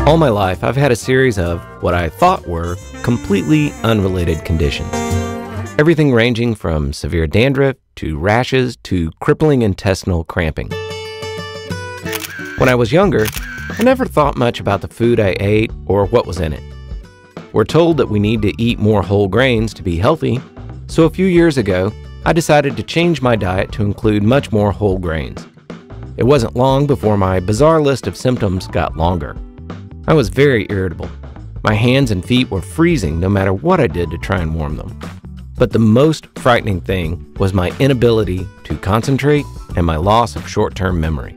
All my life, I've had a series of what I thought were completely unrelated conditions. Everything ranging from severe dandruff to rashes to crippling intestinal cramping. When I was younger, I never thought much about the food I ate or what was in it. We're told that we need to eat more whole grains to be healthy, so a few years ago, I decided to change my diet to include much more whole grains. It wasn't long before my bizarre list of symptoms got longer. I was very irritable. My hands and feet were freezing no matter what I did to try and warm them. But the most frightening thing was my inability to concentrate and my loss of short-term memory.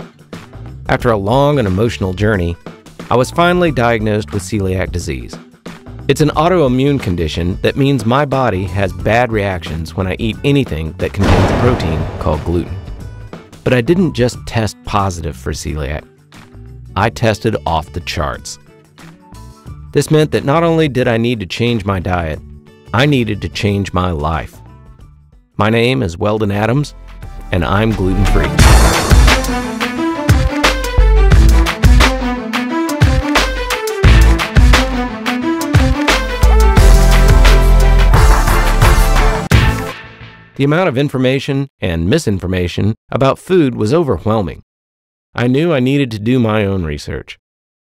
After a long and emotional journey, I was finally diagnosed with celiac disease. It's an autoimmune condition that means my body has bad reactions when I eat anything that contains a protein called gluten. But I didn't just test positive for celiac. I tested off the charts. This meant that not only did I need to change my diet, I needed to change my life. My name is Weldon Adams, and I'm gluten-free. The amount of information and misinformation about food was overwhelming. I knew I needed to do my own research.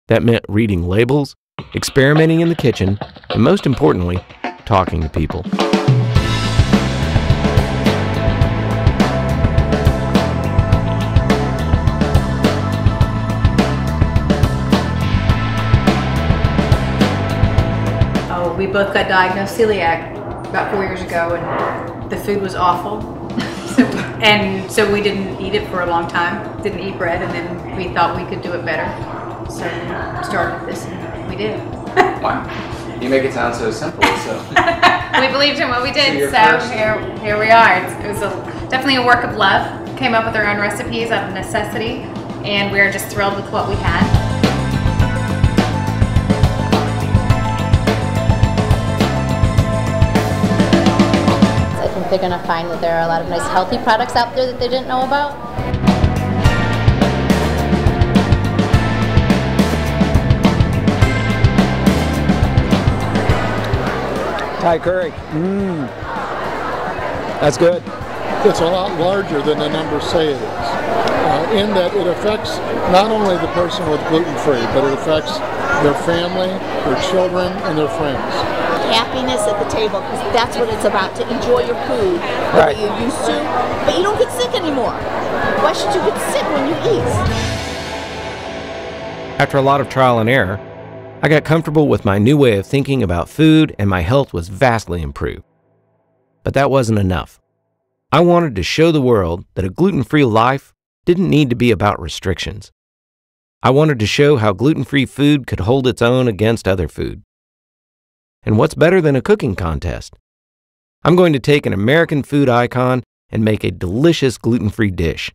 That meant reading labels, experimenting in the kitchen, and most importantly, talking to people. We both got diagnosed celiac about 4 years ago, and the food was awful. So we didn't eat it for a long time, didn't eat bread, and then we thought we could do it better. So we started this, and we did. Wow. You make it sound so simple. So we believed in what we did, so here we are. It was definitely a work of love. Came up with our own recipes out of necessity, and we're just thrilled with what we had. They're going to find that there are a lot of nice healthy products out there that they didn't know about. Thai curry. That's good. It's a lot larger than the numbers say it is, in that it affects not only the person with gluten-free, but it affects their family, their children, and their friends. Happiness at the table, because that's what it's about, to enjoy your food the way you used to, but you don't get sick anymore. Why should you get sick when you eat? After a lot of trial and error, I got comfortable with my new way of thinking about food, and my health was vastly improved. But that wasn't enough. I wanted to show the world that a gluten-free life didn't need to be about restrictions. I wanted to show how gluten-free food could hold its own against other food. And what's better than a cooking contest? I'm going to take an American food icon and make a delicious gluten-free dish.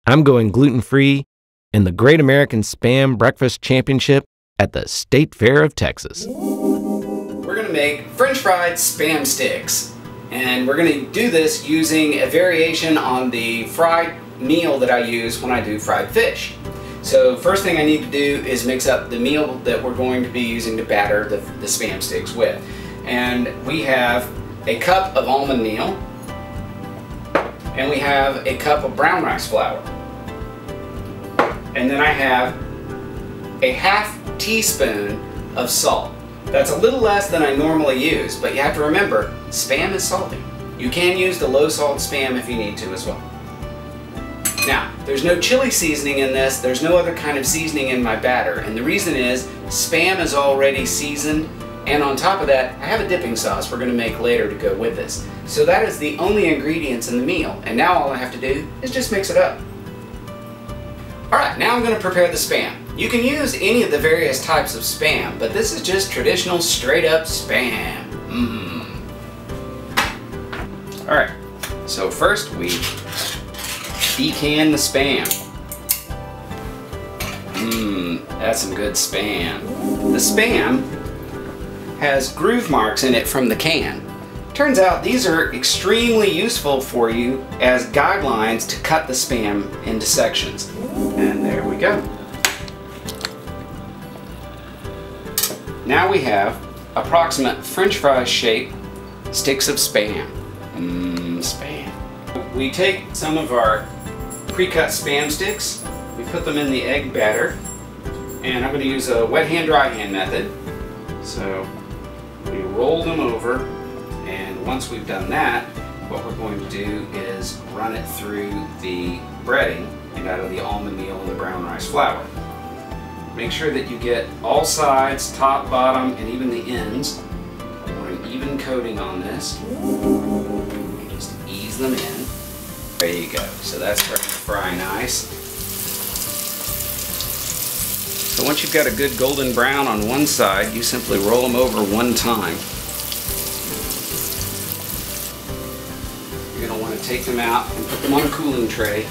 I'm going gluten-free in the Great American Spam Breakfast Championship at the State Fair of Texas. We're going to make French fried Spam sticks. And we're going to do this using a variation on the fried meal that I use when I do fried fish. So first thing I need to do is mix up the meal that we're going to be using to batter the Spam sticks with. And we have a cup of almond meal, and we have a cup of brown rice flour. And then I have a half teaspoon of salt. That's a little less than I normally use, but you have to remember, Spam is salty. You can use the low salt Spam if you need to as well. Now, there's no chili seasoning in this, there's no other kind of seasoning in my batter, and the reason is Spam is already seasoned, and on top of that, I have a dipping sauce we're going to make later to go with this. So that is the only ingredients in the meal, and now all I have to do is just mix it up. Alright, now I'm going to prepare the Spam. You can use any of the various types of Spam, but this is just traditional straight up Spam. Alright, so first we decan the Spam. That's some good Spam. The Spam has groove marks in it from the can. Turns out these are extremely useful for you as guidelines to cut the Spam into sections. And there we go. Now we have approximate French fry shaped sticks of Spam. Spam. We take some of our pre-cut Spam sticks, we put them in the egg batter, and I'm going to use a wet hand, dry hand method. So we roll them over, and once we've done that, what we're going to do is run it through the breading and out of the almond meal and the brown rice flour. Make sure that you get all sides, top, bottom, and even the ends. I want an even coating on this. Just ease them in. There you go. So that's starting to fry nice. So once you've got a good golden brown on one side, you simply roll them over one time. You're going to want to take them out and put them on a cooling tray.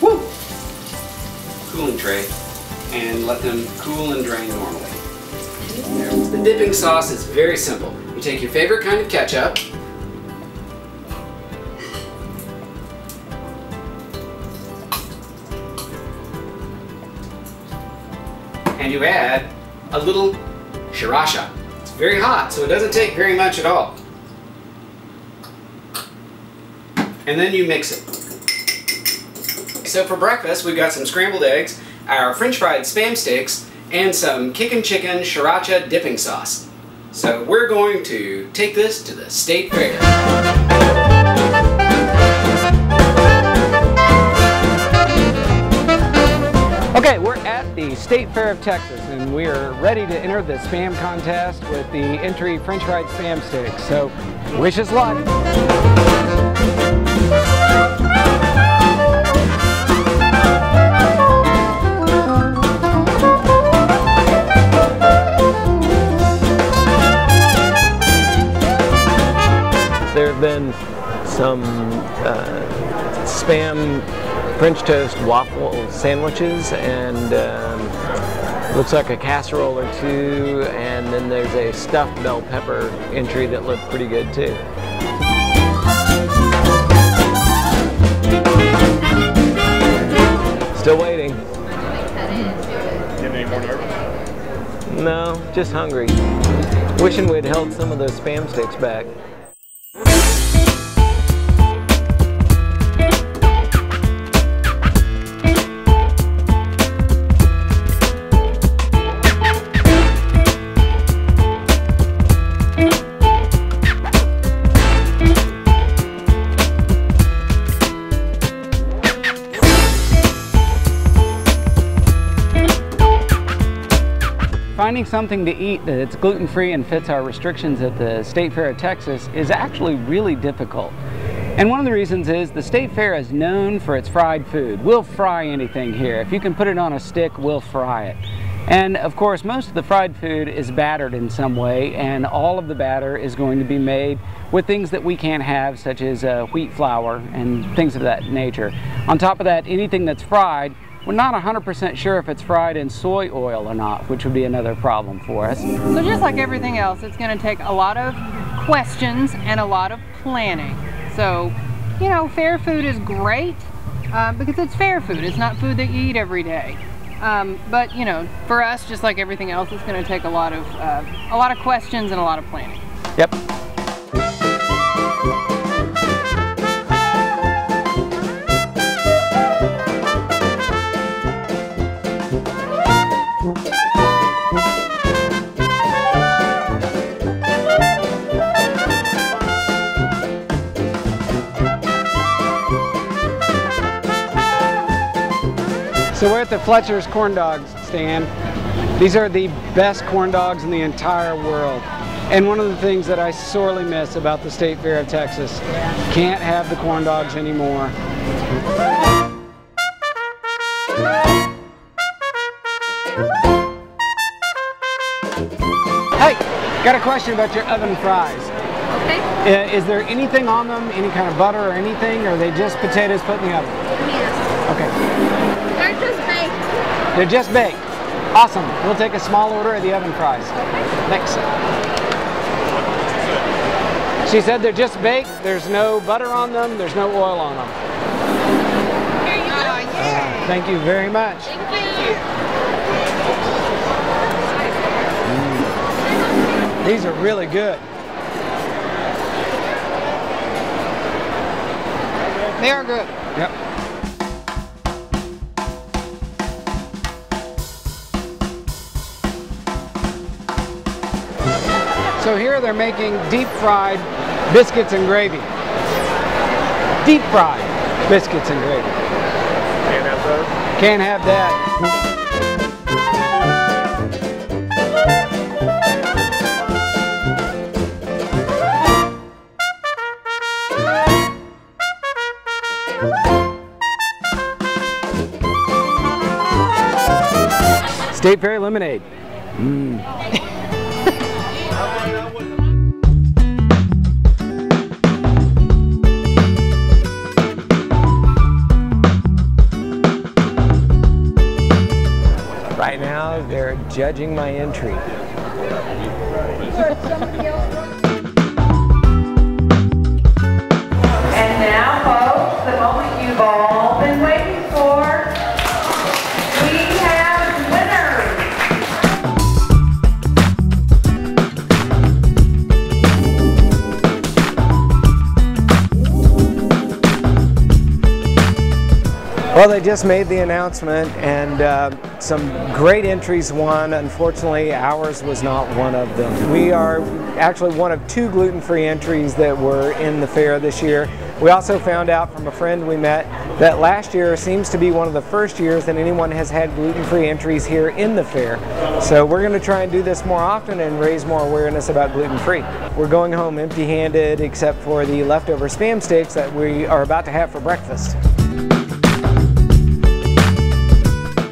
Woo! Cooling tray. And let them cool and drain normally. The dipping sauce is very simple. You take your favorite kind of ketchup, and you add a little sriracha. It's very hot, so it doesn't take very much at all. And then you mix it. So for breakfast, we've got some scrambled eggs, our French fried Spam sticks, and some kickin' chicken sriracha dipping sauce. So we're going to take this to the State Fair. Okay, we're at the State Fair of Texas, and we are ready to enter the Spam contest with the entry French fried Spam sticks. So wish us luck. There have been some Spam French toast waffle sandwiches, and looks like a casserole or two, and then there's a stuffed bell pepper entry that looked pretty good too. Still waiting. Getting any more nervous? No, just hungry. Wishing we'd held some of those Spam sticks back. Finding something to eat that's gluten-free and fits our restrictions at the State Fair of Texas is actually really difficult. And one of the reasons is the State Fair is known for its fried food. We'll fry anything here. If you can put it on a stick, we'll fry it. And of course, most of the fried food is battered in some way, and all of the batter is going to be made with things that we can't have, such as wheat flour and things of that nature. On top of that, anything that's fried, we're not 100% sure if it's fried in soy oil or not, which would be another problem for us. So just like everything else, it's going to take a lot of questions and a lot of planning. So, you know, fair food is great because it's fair food. It's not food that you eat every day. But, you know, for us, just like everything else, it's going to take a lot of questions and a lot of planning. Yep. So we're at the Fletcher's corn dogs stand. These are the best corn dogs in the entire world. And one of the things that I sorely miss about the State Fair of Texas, can't have the corn dogs anymore. Hey, got a question about your oven fries. Okay. Is there anything on them, any kind of butter or anything, or are they just potatoes put in the oven? Yes. Okay. They're just baked. They're just baked. Awesome. We'll take a small order of the oven fries. Thanks. She said they're just baked. There's no butter on them. There's no oil on them. Here you go. Thank you very much. Thank you. These are really good. They are good. Yep. So here they're making deep fried biscuits and gravy. Deep fried biscuits and gravy. Can't have those? Can't have that. State Fair lemonade. Right now, they're judging my entry. And now, folks, the moment you've all been waiting for. We have winners. Well, they just made the announcement, and some great entries won. Unfortunately, ours was not one of them. We are actually one of 2 gluten-free entries that were in the fair this year. We also found out from a friend we met that last year seems to be one of the first years that anyone has had gluten-free entries here in the fair. So we're going to try and do this more often and raise more awareness about gluten-free. We're going home empty-handed except for the leftover Spam sticks that we are about to have for breakfast.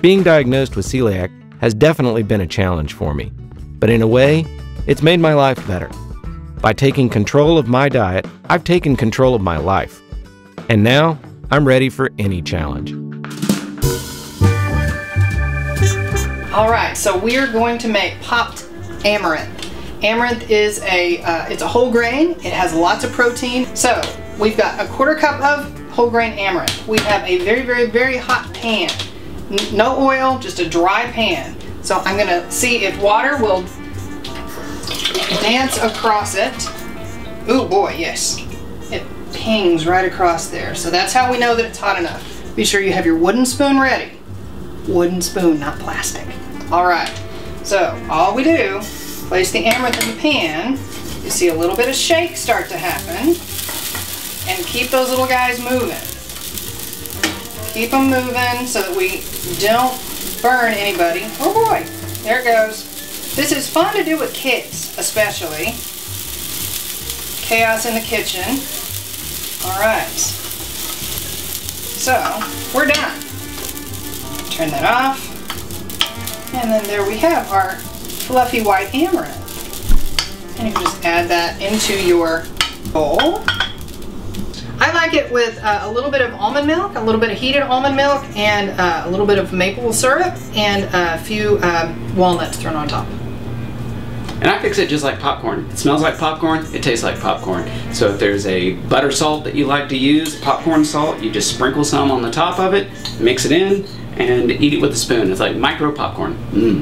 Being diagnosed with celiac has definitely been a challenge for me, but in a way, it's made my life better. By taking control of my diet, I've taken control of my life. And now, I'm ready for any challenge. All right, so we are going to make popped amaranth. Amaranth is it's a whole grain. It has lots of protein. So we've got a 1/4 cup of whole grain amaranth. We have a very, very, very hot pan. No oil, just a dry pan. So I'm gonna see if water will dance across it. Ooh boy, yes. It pings right across there. So that's how we know that it's hot enough. Be sure you have your wooden spoon ready. Wooden spoon, not plastic. All right, so all we do, place the amaranth in the pan. You see a little bit of shake start to happen. And keep those little guys moving. Keep them moving so that we don't burn anybody. Oh boy, there it goes. This is fun to do with kids, especially. Chaos in the kitchen. All right. So, we're done. Turn that off. And then there we have our fluffy white amaranth. And you can just add that into your bowl. I like it with a little bit of almond milk, a little bit of heated almond milk, and a little bit of maple syrup, and a few walnuts thrown on top. And I fix it just like popcorn. It smells like popcorn, it tastes like popcorn. So if there's a butter salt that you like to use, popcorn salt, you just sprinkle some on the top of it, mix it in, and eat it with a spoon. It's like micro popcorn. Mmm.